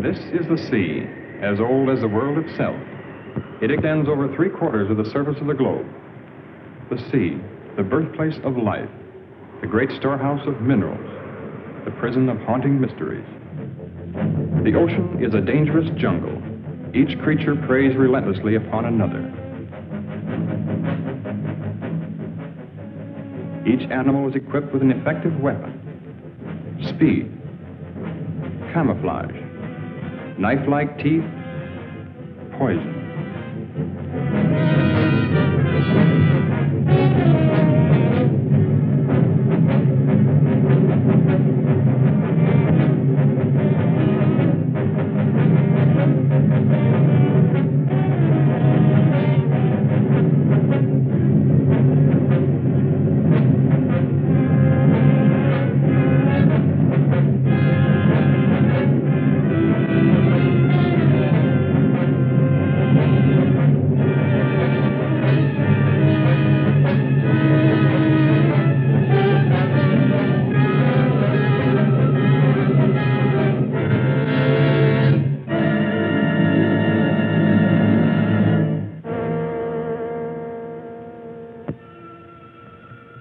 This is the sea, as old as the world itself. It extends over 3/4 of the surface of the globe. The sea, the birthplace of life, the great storehouse of minerals, the prison of haunting mysteries. The ocean is a dangerous jungle. Each creature preys relentlessly upon another. Each animal is equipped with an effective weapon: speed, camouflage, knife-like teeth, poison.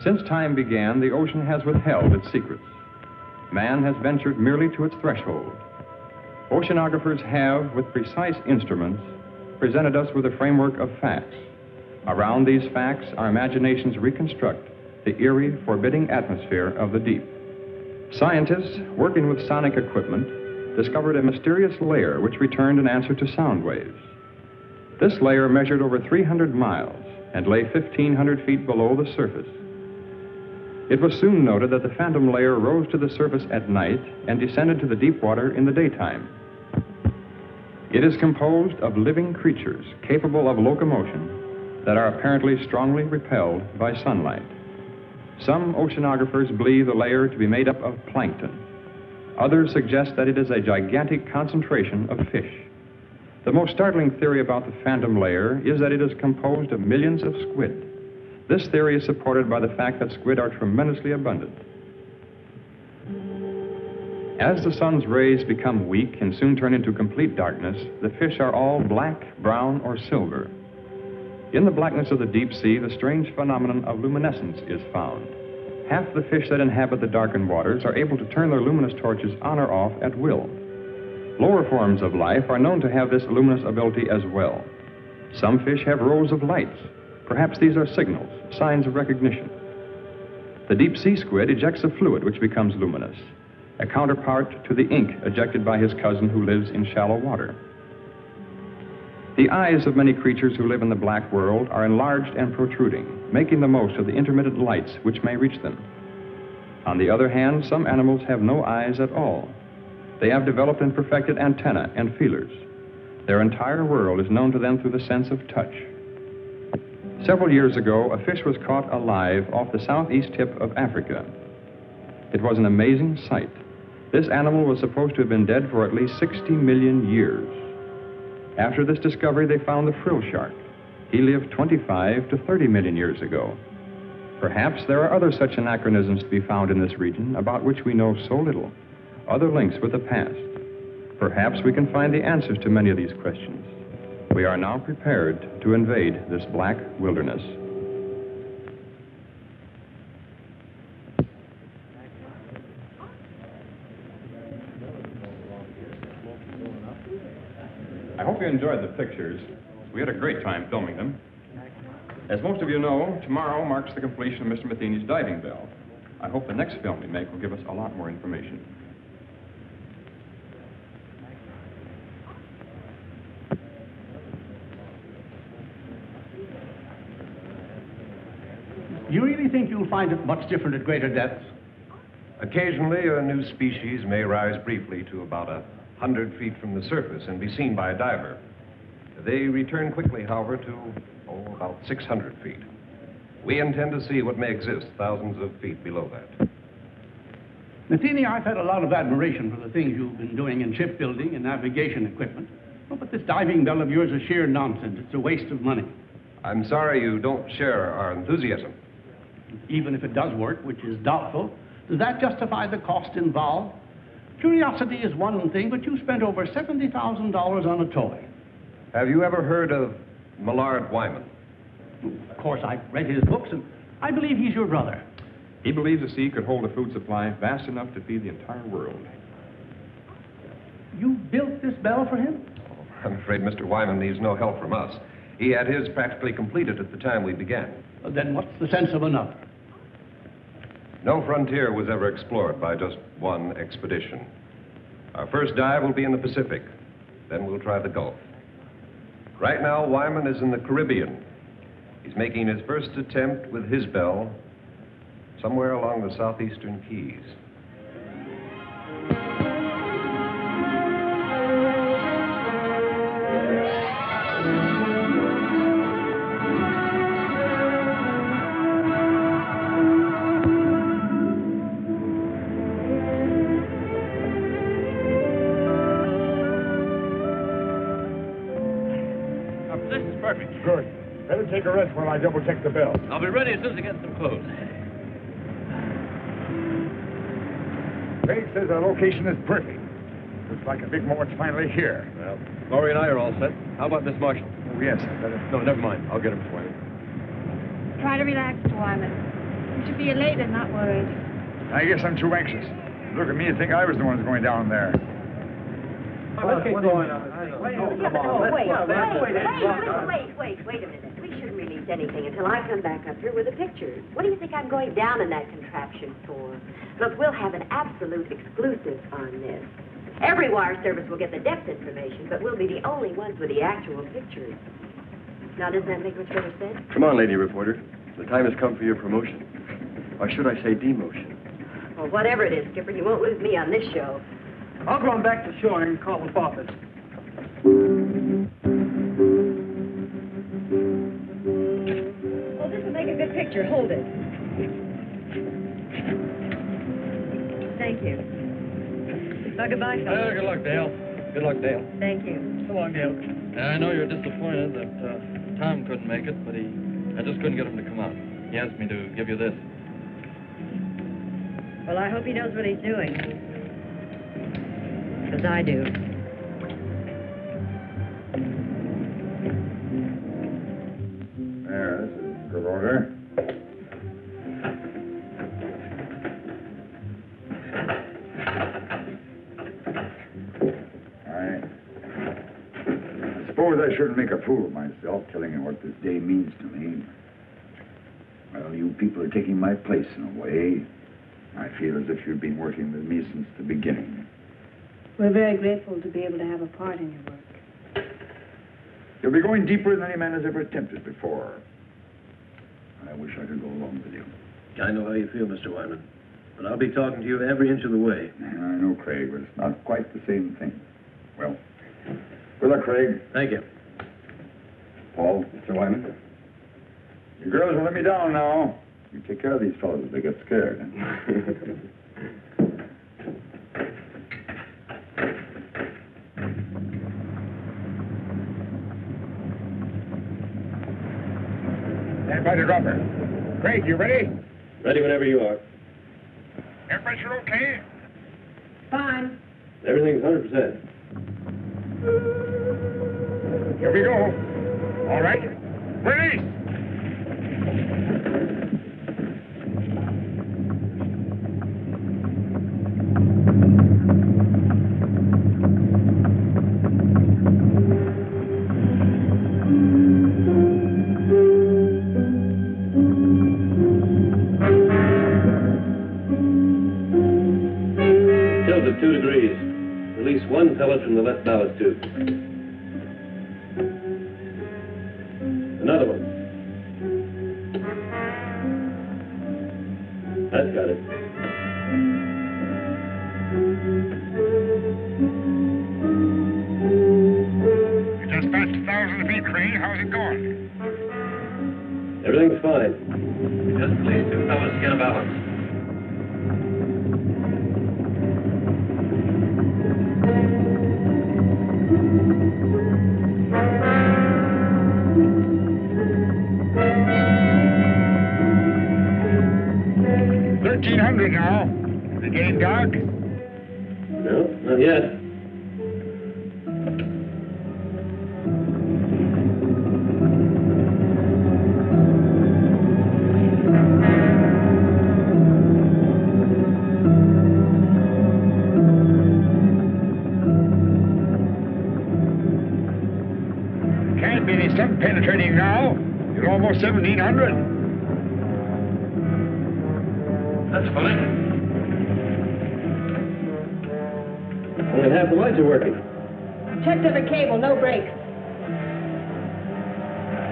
Since time began, the ocean has withheld its secrets. Man has ventured merely to its threshold. Oceanographers have, with precise instruments, presented us with a framework of facts. Around these facts, our imaginations reconstruct the eerie, forbidding atmosphere of the deep. Scientists, working with sonic equipment, discovered a mysterious layer which returned an answer to sound waves. This layer measured over 300 miles and lay 1,500 feet below the surface. It was soon noted that the phantom layer rose to the surface at night and descended to the deep water in the daytime. It is composed of living creatures capable of locomotion that are apparently strongly repelled by sunlight. Some oceanographers believe the layer to be made up of plankton. Others suggest that it is a gigantic concentration of fish. The most startling theory about the phantom layer is that it is composed of millions of squid. This theory is supported by the fact that squid are tremendously abundant. As the sun's rays become weak and soon turn into complete darkness, the fish are all black, brown, or silver. In the blackness of the deep sea, the strange phenomenon of luminescence is found. Half the fish that inhabit the darkened waters are able to turn their luminous torches on or off at will. Lower forms of life are known to have this luminous ability as well. Some fish have rows of lights. Perhaps these are signals, signs of recognition. The deep sea squid ejects a fluid which becomes luminous, a counterpart to the ink ejected by his cousin who lives in shallow water. The eyes of many creatures who live in the black world are enlarged and protruding, making the most of the intermittent lights which may reach them. On the other hand, some animals have no eyes at all. They have developed and perfected antennae and feelers. Their entire world is known to them through the sense of touch. Several years ago, a fish was caught alive off the southeast tip of Africa. It was an amazing sight. This animal was supposed to have been dead for at least 60 million years. After this discovery, they found the frill shark. He lived 25 to 30 million years ago. Perhaps there are other such anachronisms to be found in this region about which we know so little, other links with the past. Perhaps we can find the answers to many of these questions. We are now prepared to invade this black wilderness. I hope you enjoyed the pictures. We had a great time filming them. As most of you know, tomorrow marks the completion of Mr. Matheny's diving bell. I hope the next film we make will give us a lot more information. Do you really think you'll find it much different at greater depths? Occasionally, a new species may rise briefly to about 100 feet from the surface and be seen by a diver. They return quickly, however, to, about 600 feet. We intend to see what may exist thousands of feet below that. Matheny, I've had a lot of admiration for the things you've been doing in shipbuilding and navigation equipment. Oh, but this diving bell of yours is sheer nonsense. It's a waste of money. I'm sorry you don't share our enthusiasm. Even if it does work, which is doubtful, does that justify the cost involved? Curiosity is one thing, but you spent over $70,000 on a toy. Have you ever heard of Millard Wyman? Of course, I've read his books, and I believe he's your brother. He believes the sea could hold a food supply vast enough to feed the entire world. You built this bell for him? I'm afraid Mr. Wyman needs no help from us. He had his practically completed at the time we began. Then what's the sense of another? No frontier was ever explored by just one expedition. Our first dive will be in the Pacific. Then we'll try the Gulf. Right now, Wyman is in the Caribbean. He's making his first attempt with his bell somewhere along the southeastern Keys. This is perfect. Good. Better take a rest while I double-check the bell. I'll be ready as soon as I get some clothes. Craig says our location is perfect. Looks like a big moment's finally here. Well, Laurie and I are all set. How about Miss Marshall? Oh, yes, better. No, never mind. I'll get him for you. Try to relax, Mr. Wyman. You should be elated, not worried. I guess I'm too anxious. Look at me and think I was the one going down there. Wait a minute. We shouldn't release anything until I come back up here with the pictures. What do you think I'm going down in that contraption for? Look, we'll have an absolute exclusive on this. Every wire service will get the depth information, but we'll be the only ones with the actual pictures. Now, doesn't that make much better sense? Come on, lady reporter. The time has come for your promotion. Or should I say demotion? Well, whatever it is, Skipper, you won't lose me on this show. I'll go on back to shore and call the office. Oh, this will make a good picture. Hold it. Thank you. Well, goodbye, fellas. Good luck, Dale. Good luck, Dale. Thank you. So long, Dale. I know you're disappointed that Tom couldn't make it, but I just couldn't get him to come out. He asked me to give you this. Well, I hope he knows what he's doing. Because I do. There, this is good order. I suppose I shouldn't make a fool of myself telling you what this day means to me. Well, you people are taking my place in a way. I feel as if you've been working with me since the beginning. We're very grateful to be able to have a part in your work. You'll be going deeper than any man has ever attempted before. I wish I could go along with you. I know how you feel, Mr. Wyman. But I'll be talking to you every inch of the way. I know, Craig, but it's not quite the same thing. Well, good luck, Craig. Thank you. Paul. Mr. Wyman? You girls will let me down now. You take care of these fellows if they get scared. Stand by the dropper. Craig, you ready? Ready whenever you are. Air pressure okay? Fine. Everything's 100%. Here we go. All right. Release! 2 degrees. Release 1 pellet from the left ballast tube. Another one. That's got it. You just passed 1,000 feet, Craig. How's it going? Everything's fine. Just please 2 fellas get a balance. $1,300 now. Is it getting dark? No, Not yet. Can't be any sun penetrating now. You're almost 1700. That's fine. Only half the lights are working. Checked every cable, no breaks.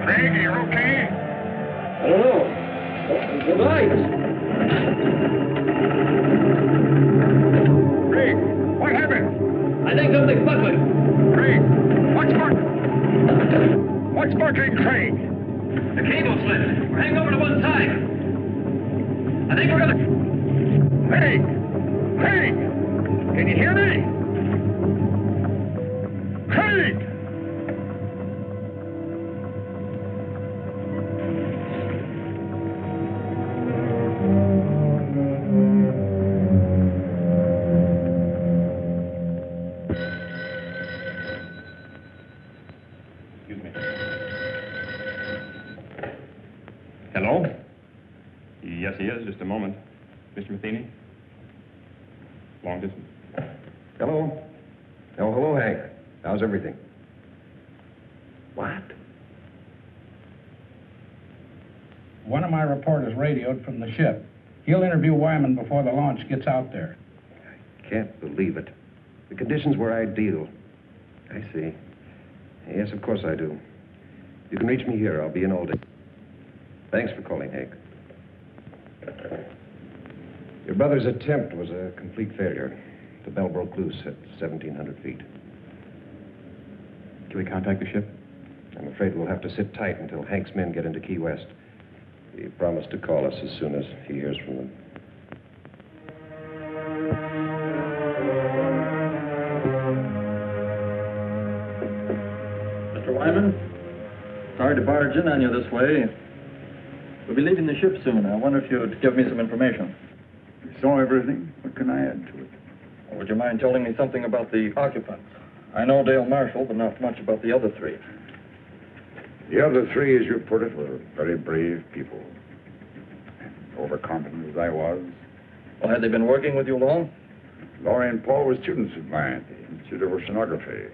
Craig, are you okay? I don't know. The lights. Craig, what happened? I think something's buckling. Craig, what's buckling, Craig? The cable slipped. We're hanging over to one side. I think we're gonna... Craig! Craig! Can you hear me? Craig! Excuse me. Hello? Yes, he is. Just a moment. Mr. Matheny? Long distance. Hello? Oh, hello, Hank. How's everything? What? One of my reporters radioed from the ship. He'll interview Wyman before the launch gets out there. Can't believe it. The conditions were ideal. I see. Yes, of course I do. You can reach me here. I'll be in all day. Thanks for calling, Hank. Your brother's attempt was a complete failure. The bell broke loose at 1,700 feet. Can we contact the ship? I'm afraid we'll have to sit tight until Hank's men get into Key West. He promised to call us as soon as he hears from them. Mr. Wyman, sorry to barge in on you this way. We'll be leaving the ship soon. I wonder if you'd give me some information. You saw everything. What can I add to it? Would you mind telling me something about the occupants? I know Dale Marshall, but not much about the other three. The other three, as you put it, were very brave people. Overconfident as I was. Well, had they been working with you long? Laurie and Paul were students of mine at the Institute of Oceanography.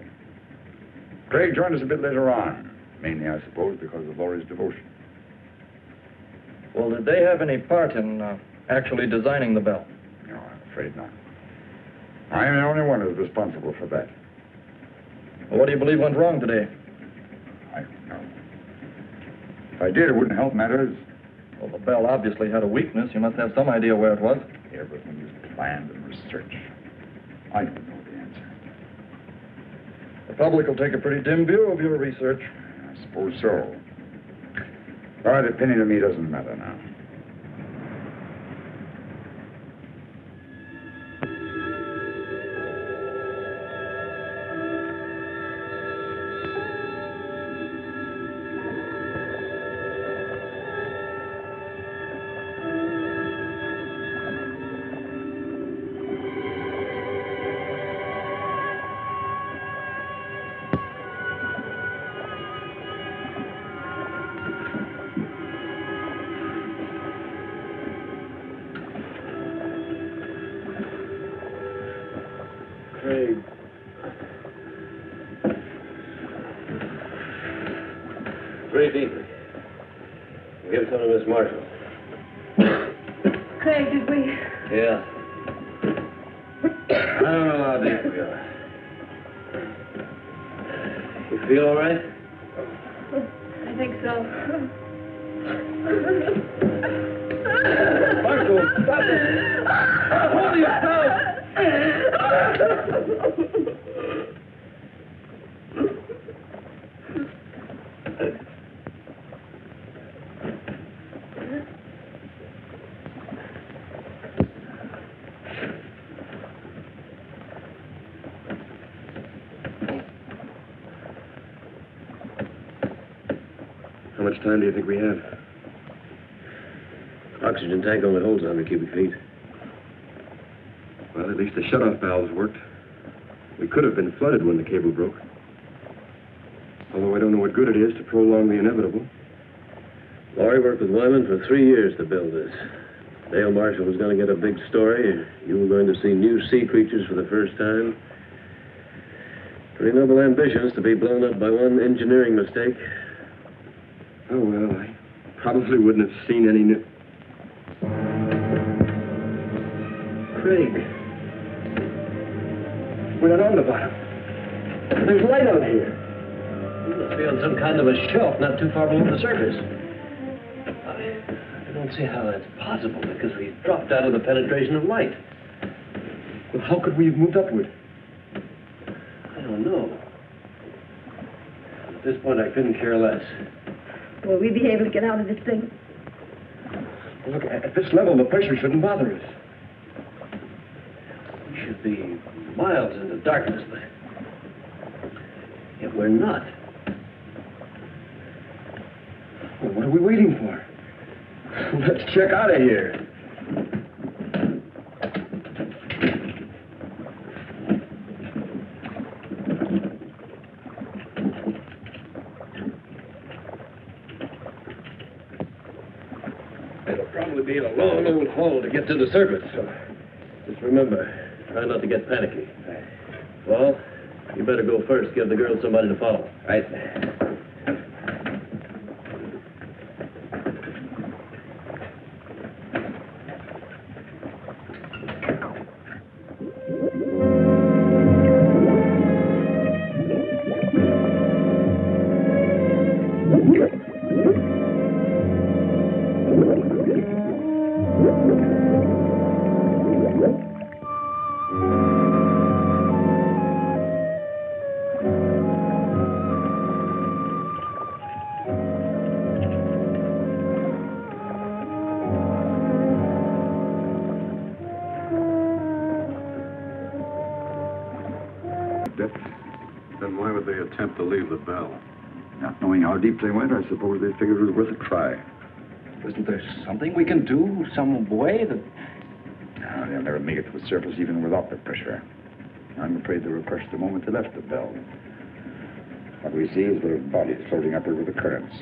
Craig joined us a bit later on, mainly, I suppose, because of Laurie's devotion. Well, did they have any part in actually designing the bell? No, I'm afraid not. I am the only one who's responsible for that. Well, what do you believe went wrong today? I don't know. If I did, it wouldn't help matters. Well, the bell obviously had a weakness. You must have some idea where it was. Everything is planned and researched. I don't know the answer. The public will take a pretty dim view of your research. I suppose so. But a penny to me doesn't matter now. Craig. Great evening. Give some to Miss Marshall. Craig, did we? Yeah. I don't know how deep we are. You feel all right? I think so. Marshall, stop it! Hold yourself! How much time do you think we have? Oxygen tank only holds 100 cubic feet. Well, at least the shutoff valves worked. We could have been flooded when the cable broke. Although I don't know what good it is to prolong the inevitable. Laurie worked with Wyman for 3 years to build this. Dale Marshall was going to get a big story. You were going to see new sea creatures for the first time. Pretty noble ambitions to be blown up by one engineering mistake. Oh, well, I probably wouldn't have seen any new... Craig. We're not on the bottom. There's light out here. You must be on some kind of a shelf not too far below the surface. I don't see how that's possible, because we dropped out of the penetration of light. Well, how could we have moved upward? I don't know. At this point, I couldn't care less. Will we be able to get out of this thing? Look, at this level, the pressure shouldn't bother us. We should be miles into darkness, but yet we're not. Well, what are we waiting for? Let's check out of here. It'll probably be a long old haul to get to the surface, so just remember, try not to get panicky. Well, you better go first. Give the girls somebody to follow. Right. Then why would they attempt to leave the bell? Not knowing how deep they went, I suppose they figured it was worth a try. Isn't there something we can do? Some way that... No, they'll never make it to the surface even without the pressure. I'm afraid they were crushed the moment they left the bell. What we see is their bodies floating upward with the currents.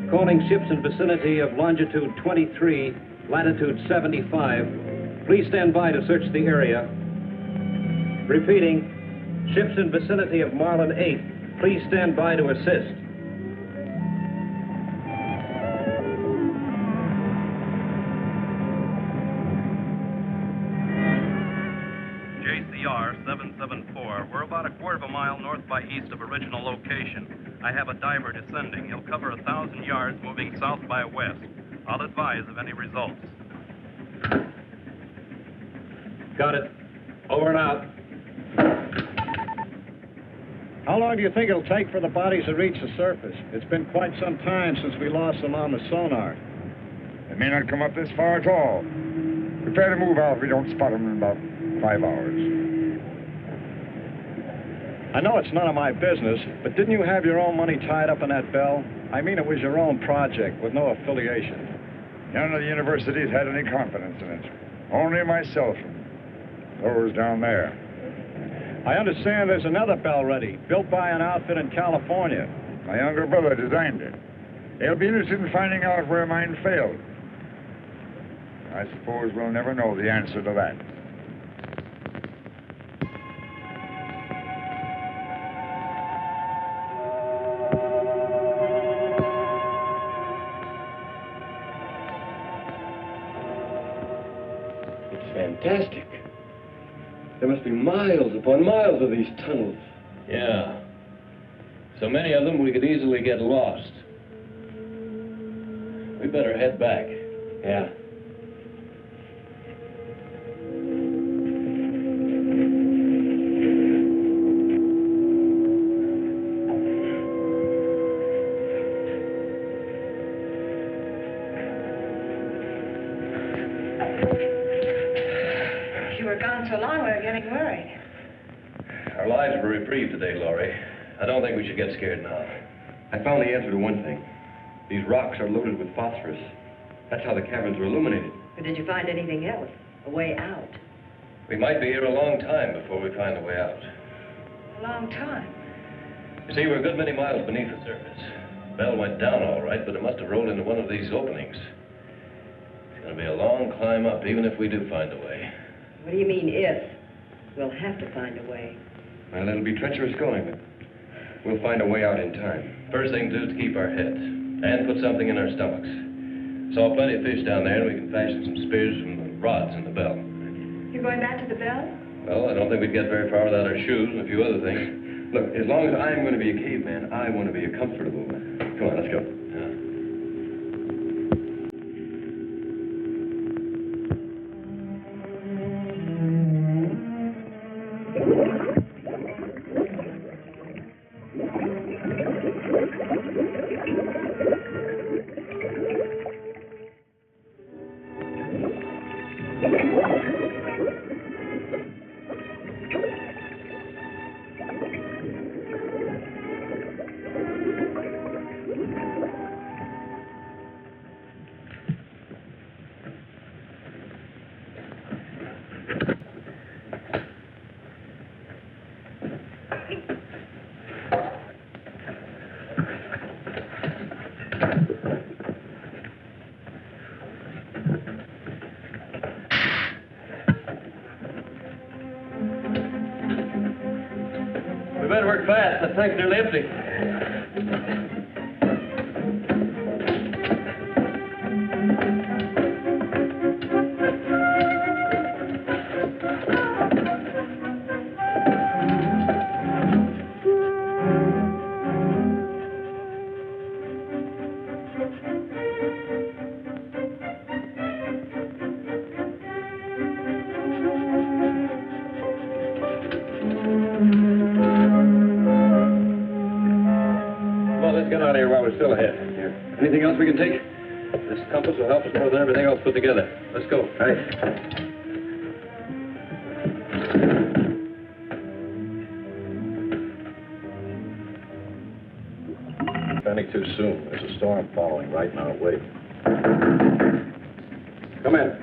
Calling ships in vicinity of longitude 23, latitude 75. Please stand by to search the area. Repeating, ships in vicinity of Marlin 8. Please stand by to assist. JCR 774. We're about a quarter of a mile north by east of original location. I have a diver descending. He'll cover 1,000 yards moving south by west. I'll advise of any results. Got it. Over and out. How long do you think it'll take for the bodies to reach the surface? It's been quite some time since we lost them on the sonar. They may not come up this far at all. Prepare to move out if we don't spot them in about 5 hours. I know it's none of my business, but didn't you have your own money tied up in that bell? I mean, it was your own project with no affiliation. None of the universities had any confidence in it. Only myself and those down there. I understand there's another bell ready, built by an outfit in California. My younger brother designed it. They'll be interested in finding out where mine failed. I suppose we'll never know the answer to that. It's fantastic. There must be miles upon miles of these tunnels. Yeah. So many of them we could easily get lost. We better head back. Yeah. You were gone so long, we were getting worried. Our lives were reprieved today, Laurie. I don't think we should get scared now. I found the answer to one thing. These rocks are loaded with phosphorus. That's how the caverns are illuminated. But did you find anything else? A way out? We might be here a long time before we find a way out. A long time. You see, we're a good many miles beneath the surface. Bell went down all right, but it must have rolled into one of these openings. It's going to be a long climb up, even if we do find a way. What do you mean, if? We'll have to find a way. Well, it'll be treacherous going, but we'll find a way out in time. First thing to do is to keep our heads and put something in our stomachs. Saw plenty of fish down there, and we can fashion some spears from the rods in the bell. You're going back to the bell? Well, I don't think we'd get very far without our shoes and a few other things. Look, as long as I'm going to be a caveman, I want to be a comfortable man. Come on, let's go. We better work fast. The tank's nearly empty. Get out of here while we're still ahead. Here. Anything else we can take? This compass will help us more than everything else put together. Let's go. Right. Any too soon. There's a storm following right now. Wait. Come in.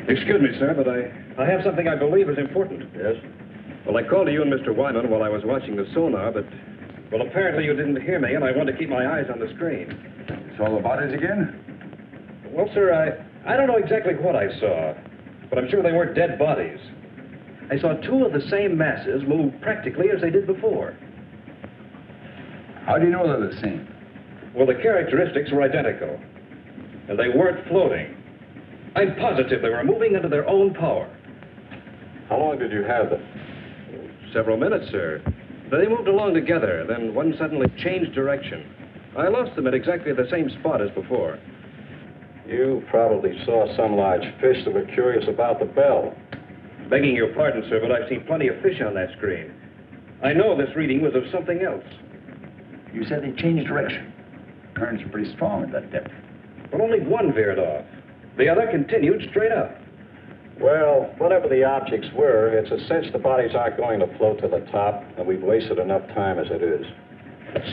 Excuse me, sir, but I have something I believe is important. Yes? Well, I called to you and Mr. Wyman while I was watching the sonar, but... Well, apparently you didn't hear me, and I wanted to keep my eyes on the screen. Saw the bodies again? Well, sir, I don't know exactly what I saw, but I'm sure they weren't dead bodies. I saw two of the same masses move practically as they did before. How do you know they're the same? Well, the characteristics were identical, and they weren't floating. I'm positive they were moving under their own power. How long did you have them? Several minutes, sir. They moved along together, then one suddenly changed direction. I lost them at exactly the same spot as before. You probably saw some large fish that were curious about the bell. Begging your pardon, sir, but I've seen plenty of fish on that screen. I know this reading was of something else. You said they changed direction. Currents are pretty strong at that depth. Well, only one veered off. The other continued straight up. Well, whatever the objects were, it's a cinch the bodies aren't going to float to the top, and we've wasted enough time as it is.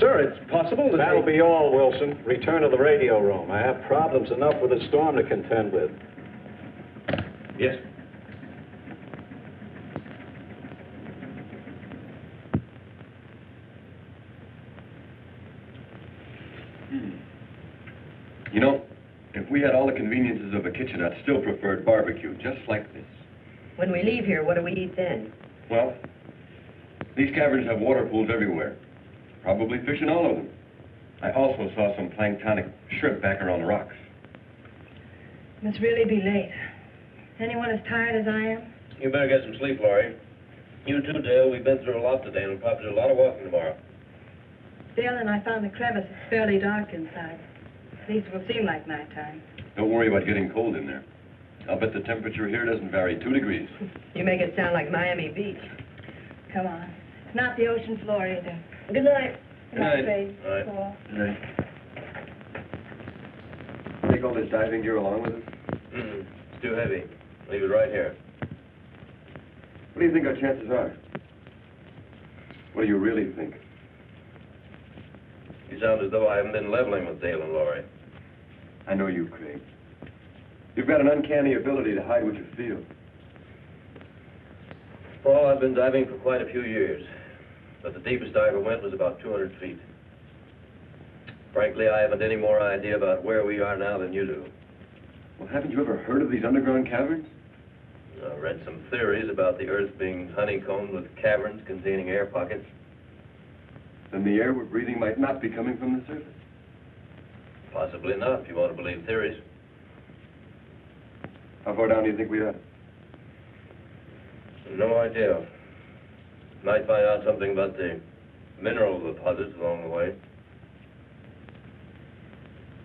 Sir, it's possible that... That'll be all, Wilson. Return to the radio room. I have problems enough with the storm to contend with. Yes. You know, if we had all the conveniences of a kitchen, I'd still prefer barbecue, just like this. When we leave here, what do we eat then? Well, these caverns have water pools everywhere. Probably fish in all of them. I also saw some planktonic shrimp back around the rocks. Must really be late. Anyone as tired as I am? You better get some sleep, Laurie. You too, Dale. We've been through a lot today, and we'll probably do a lot of walking tomorrow. Dale and I found the crevice. It's fairly dark inside. At least it will seem like nighttime. Don't worry about getting cold in there. I'll bet the temperature here doesn't vary 2 degrees. You make it sound like Miami Beach. Come on. It's not the ocean floor either. Good night. Good night. Babe. All right. Paul. Good night. Take all this diving gear along with us? It's too heavy. Leave it right here. What do you think our chances are? What do you really think? You sound as though I haven't been leveling with Dale and Laurie. I know you, Craig. You've got an uncanny ability to hide what you feel. Paul, I've been diving for quite a few years, but the deepest I ever went was about 200 feet. Frankly, I haven't any more idea about where we are now than you do. Well, haven't you ever heard of these underground caverns? I read some theories about the Earth being honeycombed with caverns containing air pockets. Then the air we're breathing might not be coming from the surface. Possibly not, if you want to believe theories. How far down do you think we are? No idea. Might find out something about the mineral deposits along the way.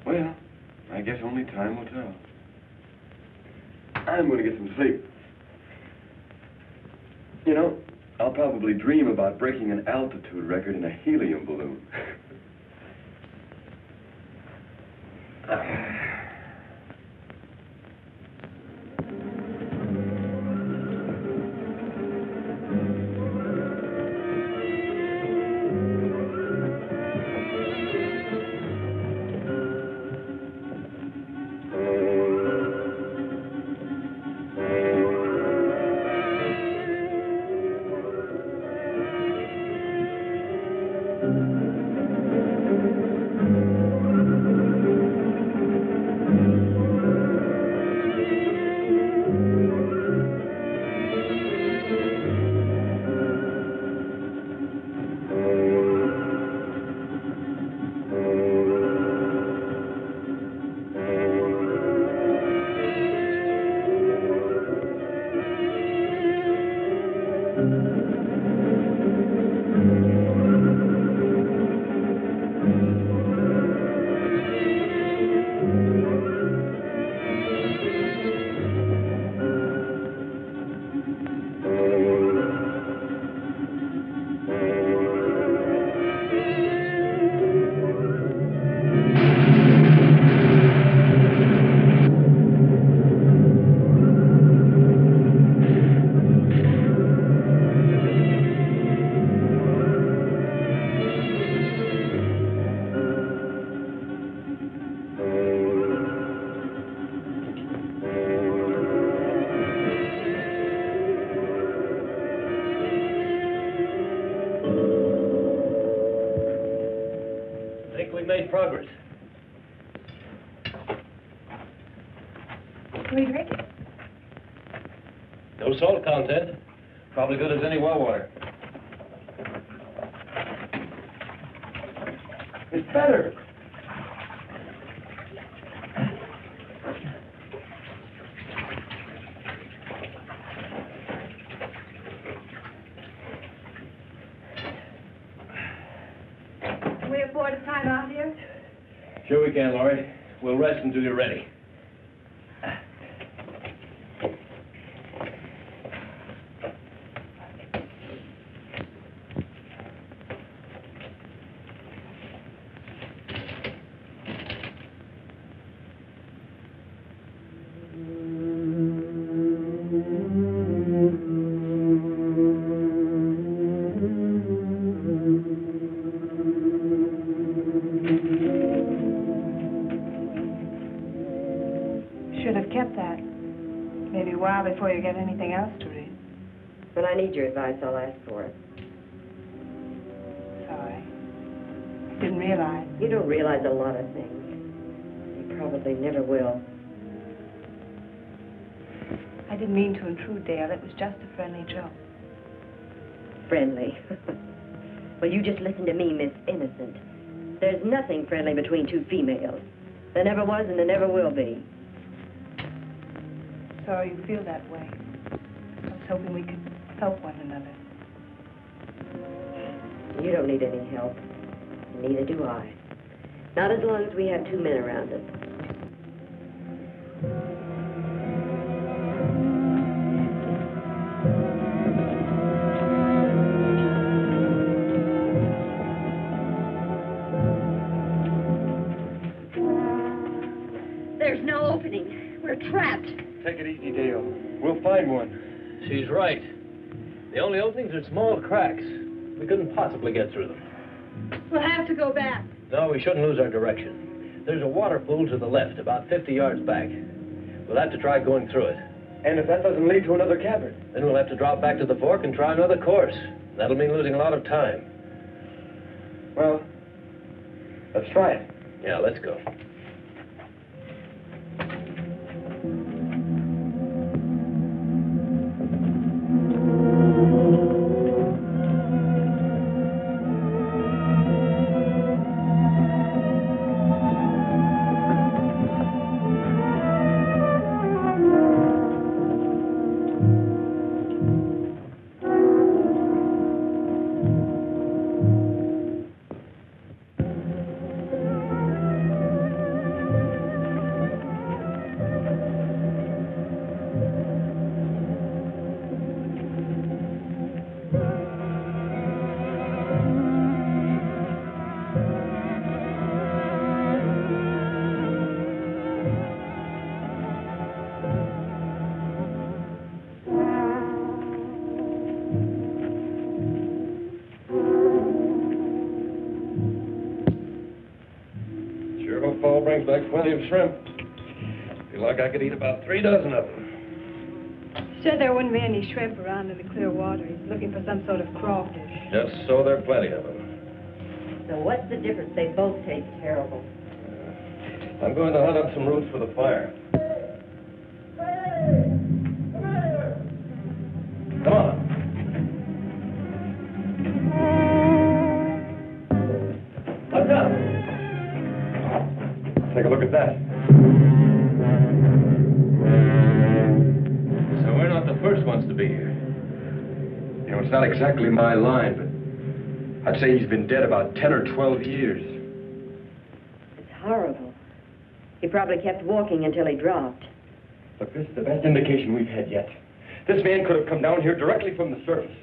Well, I guess only time will tell. I'm going to get some sleep. You know, I'll probably dream about breaking an altitude record in a helium balloon. Progress. Can we drink it? No salt content. Probably good as any well water. It's better. Can we afford a time out here? Sure we can, Laurie. We'll rest until you're ready. Should have kept that. Maybe a while before you get anything else to read. When I need your advice, I'll ask for it. Sorry. Didn't realize. You don't realize a lot of things. You probably never will. I didn't mean to intrude, Dale. It was just a friendly joke. Friendly? Well, you just listen to me, Miss Innocent. There's nothing friendly between two females. There never was and there never will be. Sorry you feel that way. I was hoping we could help one another. You don't need any help. Neither do I. Not as long as we have two men around us. There's no opening. We're trapped. Take it easy, Dale. We'll find one. She's right. The only openings are small cracks. We couldn't possibly get through them. We'll have to go back. No, we shouldn't lose our direction. There's a water pool to the left, about 50 yards back. We'll have to try going through it. And if that doesn't lead to another cavern? Then we'll have to drop back to the fork and try another course. That'll mean losing a lot of time. Well, let's try it. Yeah, let's go. Brings back plenty of shrimp. Feel like I could eat about 3 dozen of them. Said there wouldn't be any shrimp around in the clear water. He's looking for some sort of crawfish. Just so there are plenty of them. So what's the difference? They both taste terrible. I'm going to hunt up some roots for the fire. Come on. What's up? Take a look at that. So we're not the first ones to be here. You know, it's not exactly my line, but I'd say he's been dead about 10 or 12 years. It's horrible. He probably kept walking until he dropped. Look, this is the best indication we've had yet. This man could have come down here directly from the surface.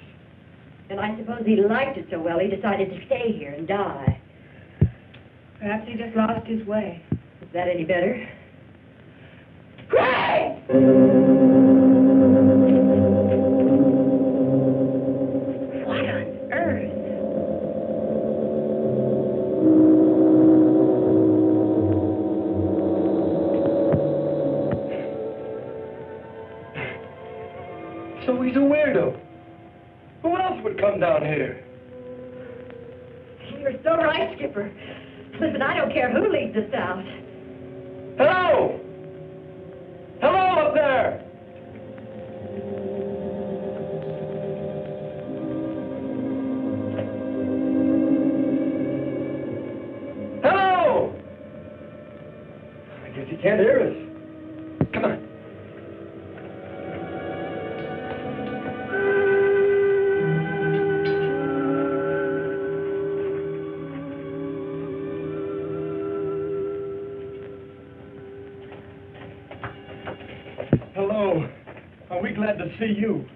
And I suppose he liked it so well he decided to stay here and die. Perhaps he just lost his way. Is that any better? Craig! What on earth? So he's a weirdo. Who else would come down here? You're so right, Skipper. Listen, I don't care who leads us out. Hello! Hello up there! Hello! I guess he can't hear us. Come on. Glad to see you.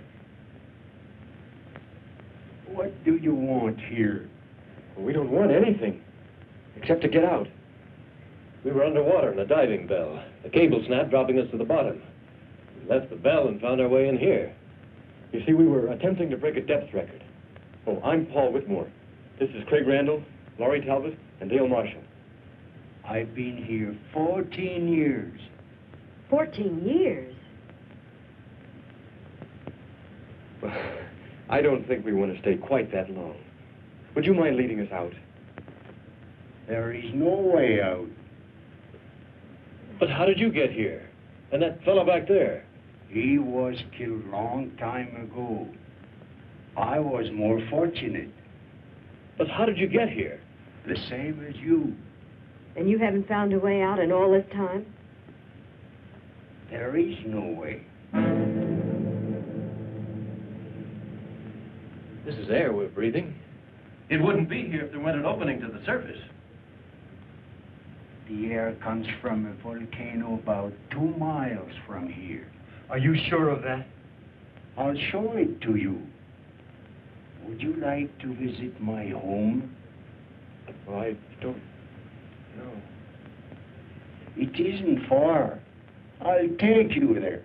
What do you want here? Well, we don't want anything, except to get out. We were underwater in a diving bell. The cable snapped, dropping us to the bottom. We left the bell and found our way in here. You see, we were attempting to break a depth record. Oh, I'm Paul Whitmore. This is Craig Randall, Laurie Talbot, and Dale Marshall. I've been here 14 years. 14 years? Well, I don't think we want to stay quite that long. Would you mind leading us out? There is no way out. But how did you get here? And that fellow back there? He was killed long time ago. I was more fortunate. But how did you get here? The same as you. And you haven't found a way out in all this time? There is no way. This is air we're breathing. It wouldn't be here if there weren't an opening to the surface. The air comes from a volcano about 2 miles from here. Are you sure of that? I'll show it to you. Would you like to visit my home? Well, I don't know. It isn't far. I'll take you there.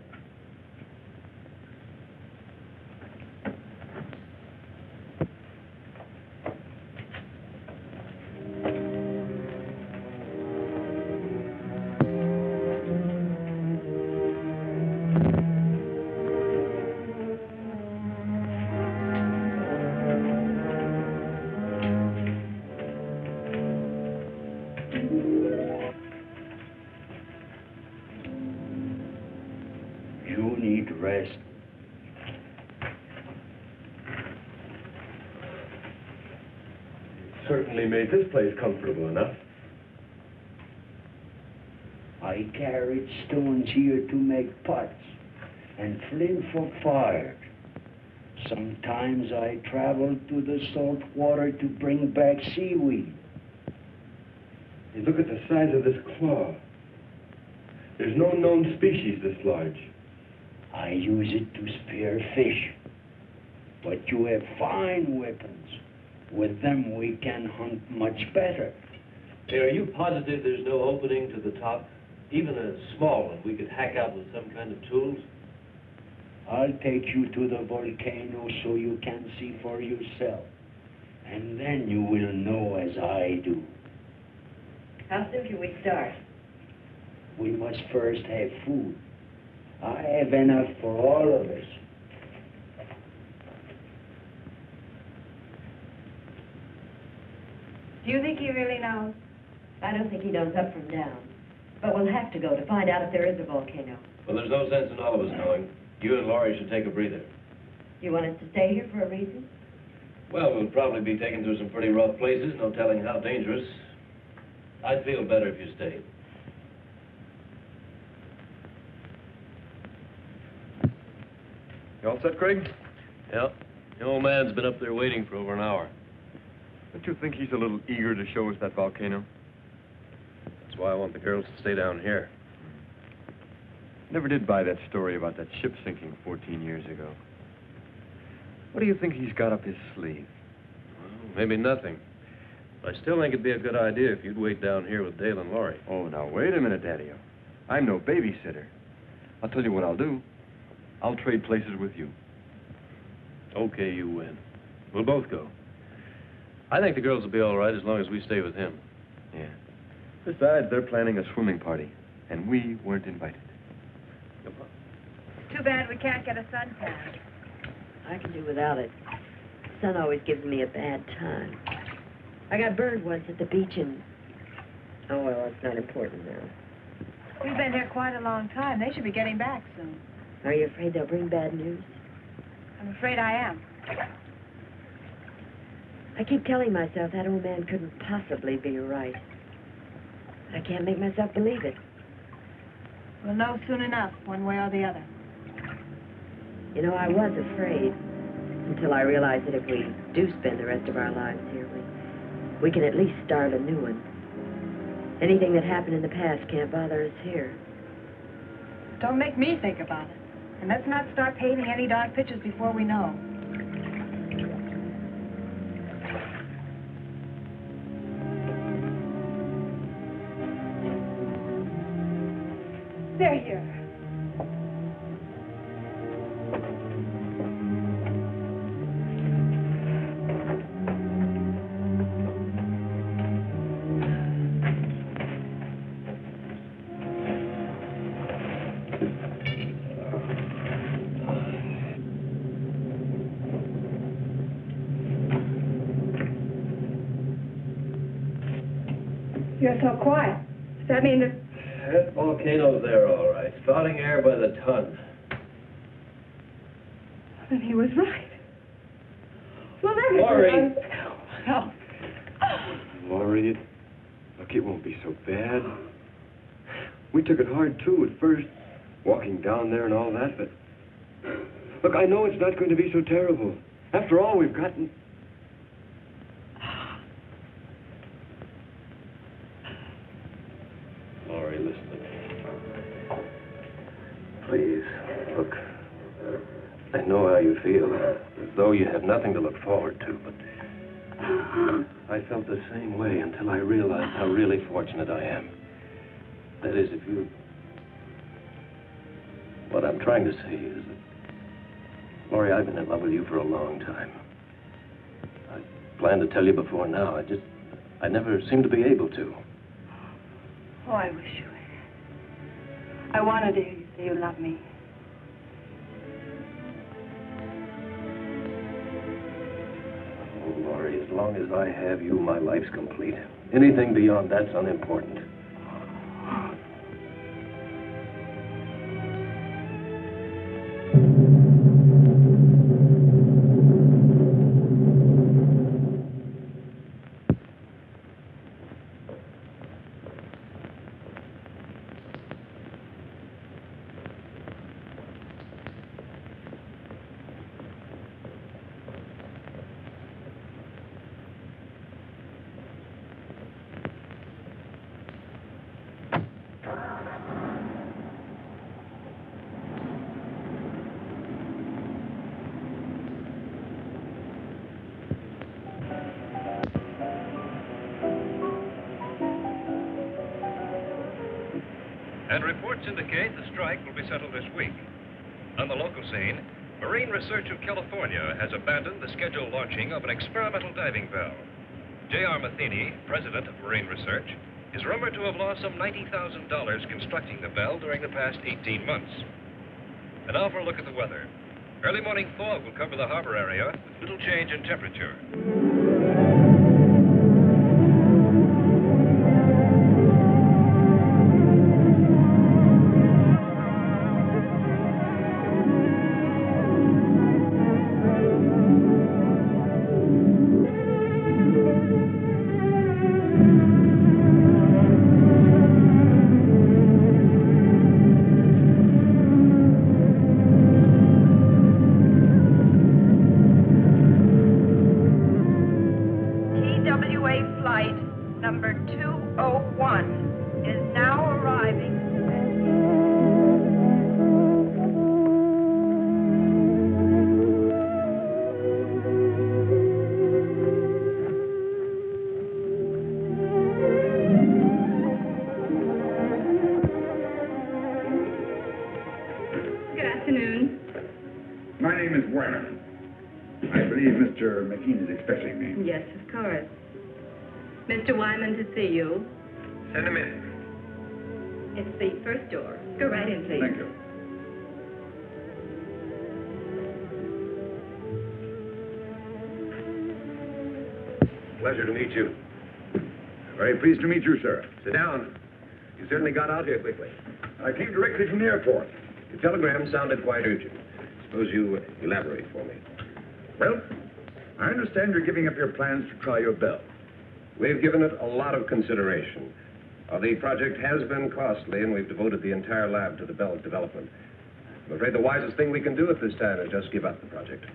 You need rest. Certainly made this place comfortable enough. I carried stones here to make pots and flint for fire. Sometimes I traveled to the salt water to bring back seaweed. Hey, look at the size of this claw. There's no known species this large. I use it to spear fish. But you have fine weapons. With them we can hunt much better. Hey, are you positive there's no opening to the top? Even a small one we could hack out with some kind of tools? I'll take you to the volcano so you can see for yourself. And then you will know as I do. How soon can we start? We must first have food. I have enough for all of us. Do you think he really knows? I don't think he knows up from down. But we'll have to go to find out if there is a volcano. Well, there's no sense in all of us knowing. You and Laurie should take a breather. You want us to stay here for a reason? Well, we'll probably be taken through some pretty rough places, no telling how dangerous. I'd feel better if you stayed. You all set, Craig? Yep. The old man's been up there waiting for over an hour. Don't you think he's a little eager to show us that volcano? That's why I want the girls to stay down here. Never did buy that story about that ship sinking 14 years ago. What do you think he's got up his sleeve? Well, maybe nothing. But I still think it'd be a good idea if you'd wait down here with Dale and Laurie. Oh, now, wait a minute, Daddy-o. I'm no babysitter. I'll tell you what I'll do. I'll trade places with you. Okay, you win. We'll both go. I think the girls will be all right as long as we stay with him. Yeah. Besides, they're planning a swimming party, and we weren't invited. Too bad we can't get a suntan. I can do without it. The sun always gives me a bad time. I got burned once at the beach and... Oh, well, it's not important now. We've been here quite a long time. They should be getting back soon. Are you afraid they'll bring bad news? I'm afraid I am. I keep telling myself that old man couldn't possibly be right. I can't make myself believe it. We'll know soon enough, one way or the other. You know, I was afraid until I realized that if we do spend the rest of our lives here, we can at least start a new one. Anything that happened in the past can't bother us here. Don't make me think about it. And let's not start painting any dark pictures before we know. They're here. you're so quiet? Does that mean that... That volcano's there, all right. Spouting air by the ton. Then he was right. Well, then... Laurie! Oh. Laurie, look, it won't be so bad. We took it hard, too, at first. Walking down there and all that, but... Look, I know it's not going to be so terrible. After all, we've gotten... Laurie, listen to me. Please, look. I know how you feel, as though you have nothing to look forward to, but I felt the same way until I realized how really fortunate I am. That is, if you... What I'm trying to say is that, Laurie, I've been in love with you for a long time. I planned to tell you before now. I never seemed to be able to. Oh, I wish you had. I wanted to hear you say you love me. Oh, Laurie, as long as I have you, my life's complete. Anything beyond that's unimportant. And reports indicate the strike will be settled this week. On the local scene, Marine Research of California has abandoned the scheduled launching of an experimental diving bell. J.R. Matheny, president of Marine Research, is rumored to have lost some $90,000 constructing the bell during the past 18 months. And now for a look at the weather. Early morning fog will cover the harbor area with little change in temperature. Yes, of course. Mr. Wyman to see you. Send him in. It's the first door. Go right in, please. Thank you. Pleasure to meet you. Very pleased to meet you, sir. Sit down. You certainly got out here quickly. I came directly from the airport. Your telegram sounded quite urgent. Suppose you elaborate for me. Well, I understand you're giving up your plans to try your bell. We've given it a lot of consideration. The project has been costly, and we've devoted the entire lab to the bell's development. I'm afraid the wisest thing we can do at this time is just give up the project.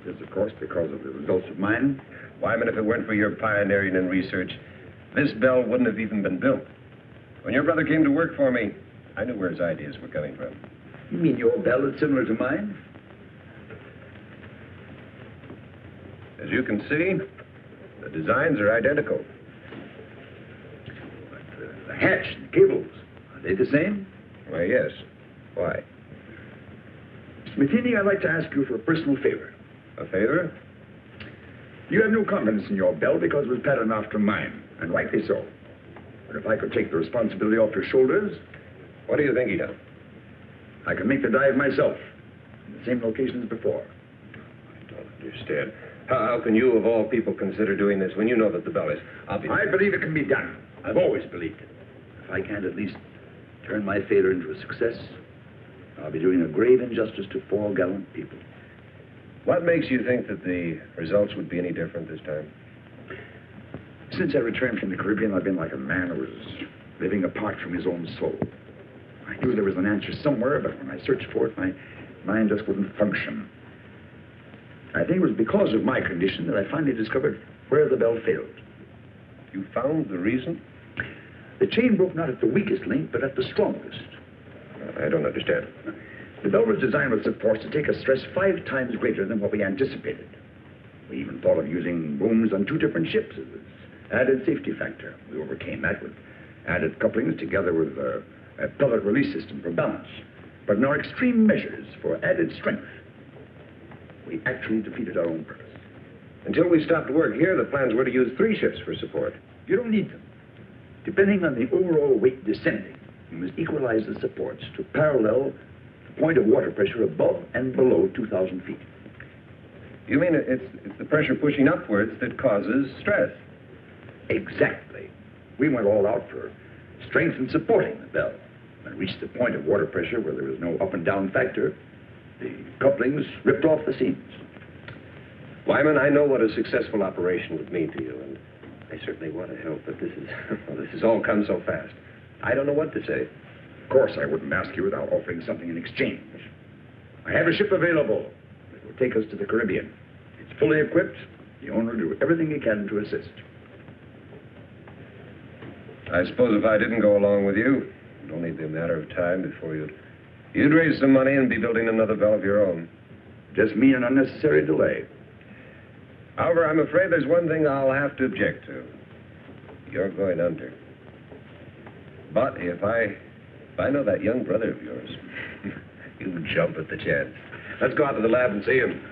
Yes, of course, because of the results of mine. Wyman, if it weren't for your pioneering in research, this bell wouldn't have even been built. When your brother came to work for me, I knew where his ideas were coming from. You mean your bell is similar to mine? As you can see, the designs are identical. But the hatch and cables, are they the same? Why, yes. Why? Mr. Matheny, I'd like to ask you for a personal favor. A favor? You have no confidence in your bell because it was patterned after mine, and rightly so. But if I could take the responsibility off your shoulders... What do you think he done? I can make the dive myself, in the same location as before. I don't understand. How can you, of all people, consider doing this when you know that the bell is obvious? I believe it can be done. I've always believed it. If I can't at least turn my failure into a success, I'll be doing a grave injustice to 4 gallant people. What makes you think that the results would be any different this time? Since I returned from the Caribbean, I've been like a man who was living apart from his own soul. I knew there was an answer somewhere, but when I searched for it, my mind just wouldn't function. I think it was because of my condition that I finally discovered where the bell failed. You found the reason? The chain broke not at the weakest link, but at the strongest. I don't understand. The bell was designed with supports to take a stress 5 times greater than what we anticipated. We even thought of using booms on 2 different ships as an added safety factor. We overcame that with added couplings together with a pellet release system for balance. But in our extreme measures for added strength, we actually defeated our own purpose. Until we stopped work here, the plans were to use 3 ships for support. You don't need them. Depending on the overall weight descending, you must equalize the supports to parallel the point of water pressure above and below 2,000 feet. You mean it's the pressure pushing upwards that causes stress? Exactly. We went all out for strength and supporting the bell. When it reached the point of water pressure where there was no up and down factor, the couplings ripped off the seams. Wyman, I know what a successful operation would mean to you, and I certainly want to help, but this has all come so fast. I don't know what to say. Of course, I wouldn't ask you without offering something in exchange. I have a ship available that will take us to the Caribbean. It's fully equipped. The owner will do everything he can to assist. I suppose if I didn't go along with you, it'd only be a matter of time before you'd raise some money and be building another bell of your own. Just mean an unnecessary delay. However, I'm afraid there's one thing I'll have to object to. You're going under. But if I know that young brother of yours, you jump at the chance. Let's go out to the lab and see him.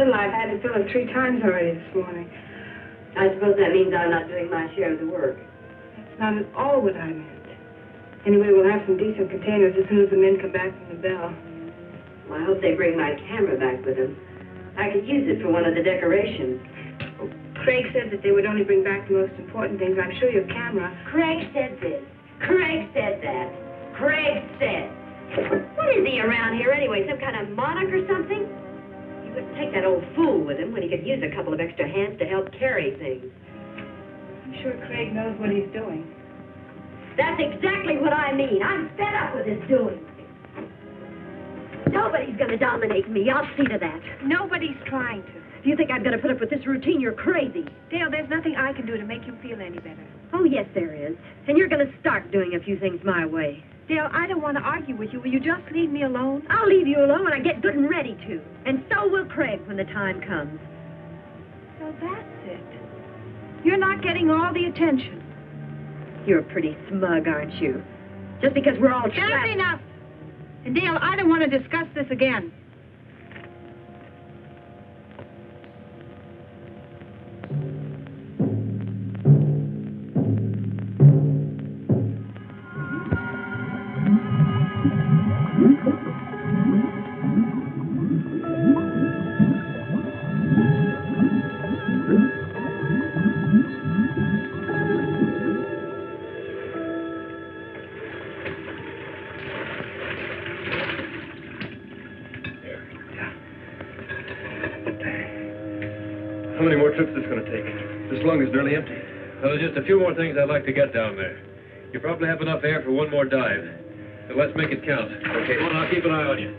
I've had to fill it 3 times already this morning. I suppose that means I'm not doing my share of the work. That's not at all what I meant. Anyway, we'll have some decent containers as soon as the men come back from the bell. Well, I hope they bring my camera back with them. I could use it for one of the decorations. Oh, Craig said that they would only bring back the most important things. I'm sure your camera... Craig said this. Craig said that. Craig said. What is he around here anyway? Some kind of monarch or something? He wouldn't take that old fool with him when he could use a couple of extra hands to help carry things. I'm sure Craig knows what he's doing. That's exactly what I mean. I'm fed up with his doing. Nobody's going to dominate me. I'll see to that. Nobody's trying to. If you think I'm going to put up with this routine, you're crazy. Dale, there's nothing I can do to make you feel any better. Oh, yes, there is. And you're going to start doing a few things my way. Dale, I don't want to argue with you. Will you just leave me alone? I'll leave you alone when I get good and ready to. And so will Craig when the time comes. So that's it. You're not getting all the attention. You're pretty smug, aren't you? Just because we're all trapped. That's enough. And Dale, I don't want to discuss this again. How many more trips is this going to take? This lung is nearly empty. Well, there's just a few more things I'd like to get down there. You probably have enough air for one more dive. So let's make it count. Okay, well, I'll keep an eye on you.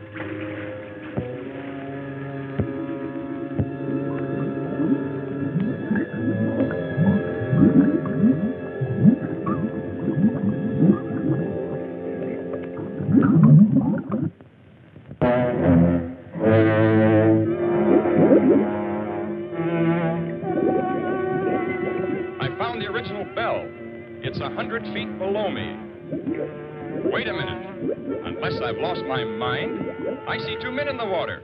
It's 100 feet below me. Wait a minute. Unless I've lost my mind, I see two men in the water.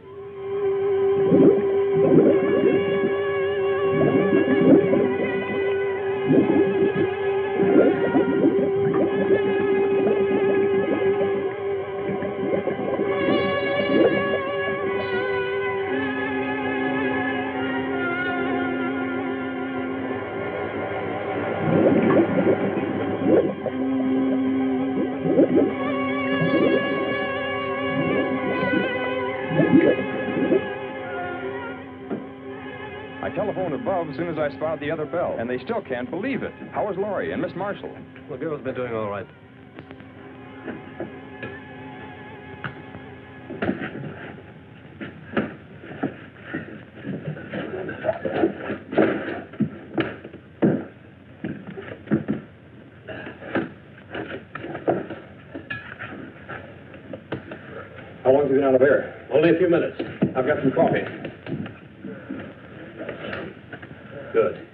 I telephoned above as soon as I spotted the other bell, and they still can't believe it. How is Laurie and Miss Marshall? The girl's been doing all right. How long have you been out of air? Only a few minutes. I've got some coffee. Good.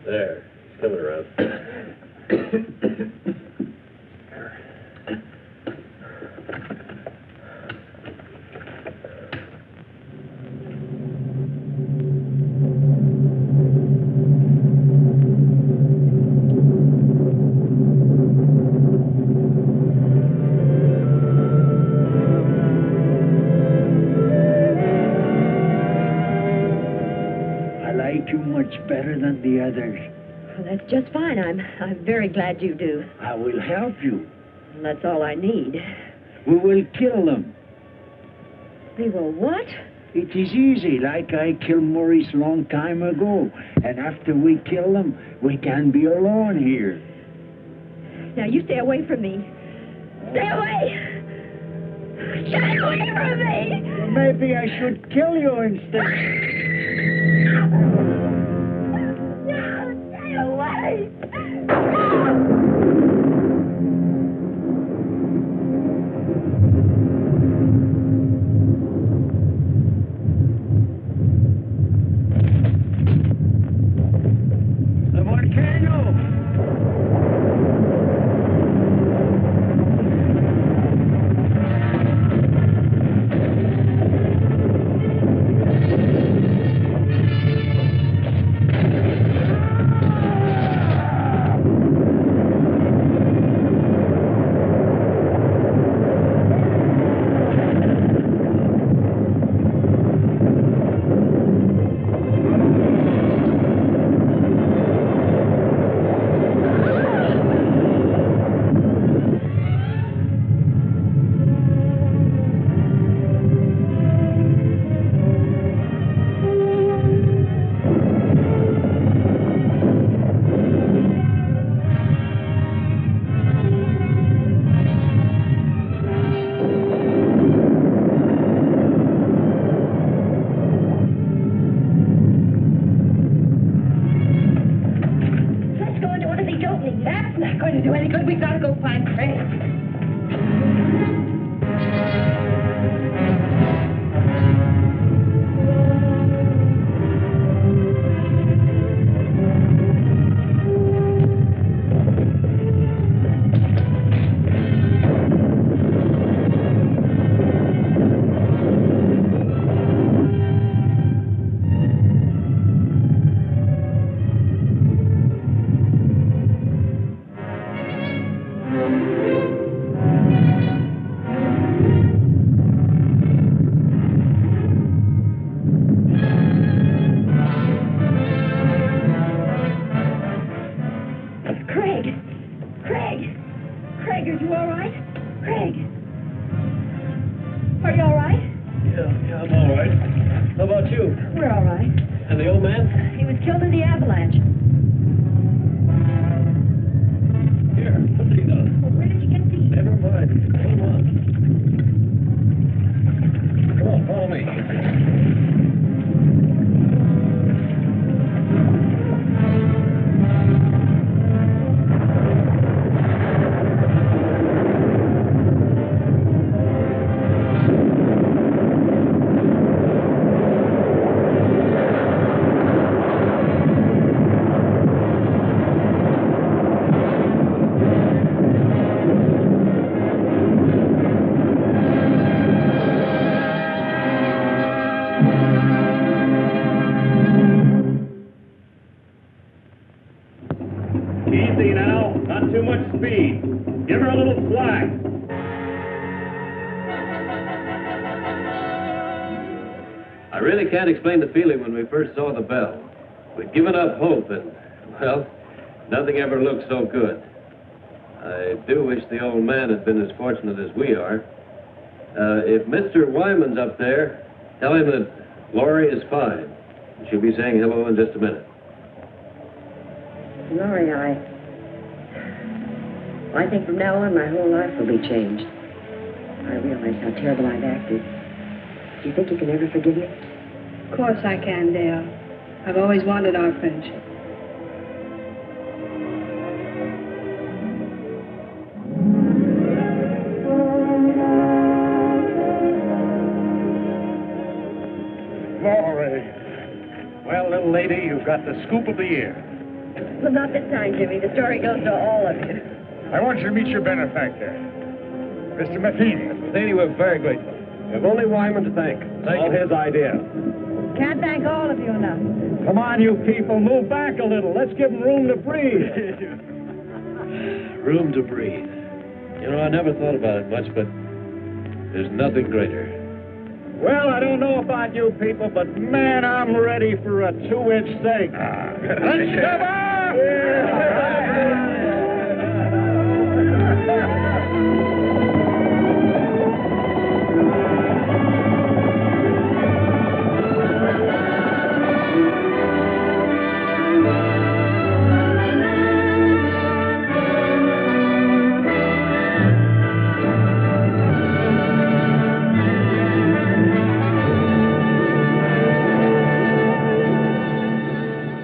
There. He's coming around. Better than the others. Well, that's just fine. I'm very glad you do. I will help you. And that's all I need. We will kill them. We will what? It is easy, like I killed Maurice long time ago. And after we kill them, we can be alone here. Now, you stay away from me. Stay away! Stay away from me! Well, maybe I should kill you instead. Away! The volcano! something. That's not going to do any good. We've got to go find Craig. Can't explain the feeling when we first saw the bell. We'd given up hope and, well, nothing ever looked so good. I do wish the old man had been as fortunate as we are. If Mr. Wyman's up there, tell him that Laurie is fine. She'll be saying hello in just a minute. Laurie, I think from now on my whole life will be changed. I realize how terrible I've acted. Do you think you can ever forgive me? Of course I can, Dale. I've always wanted our friendship. Laurie. Well, little lady, you've got the scoop of the year. Well, not this time, Jimmy. The story goes to all of you. I want you to meet your benefactor, Mr. Matheny. Mr. Matheny, we're very grateful. We have only Wyman to thank. It's all his idea. Can't thank all of you enough. Come on, you people, move back a little. Let's give them room to breathe. Room to breathe. You know, I never thought about it much, but there's nothing greater. Well, I don't know about you people, but man, I'm ready for a 2-inch steak. Let's come on!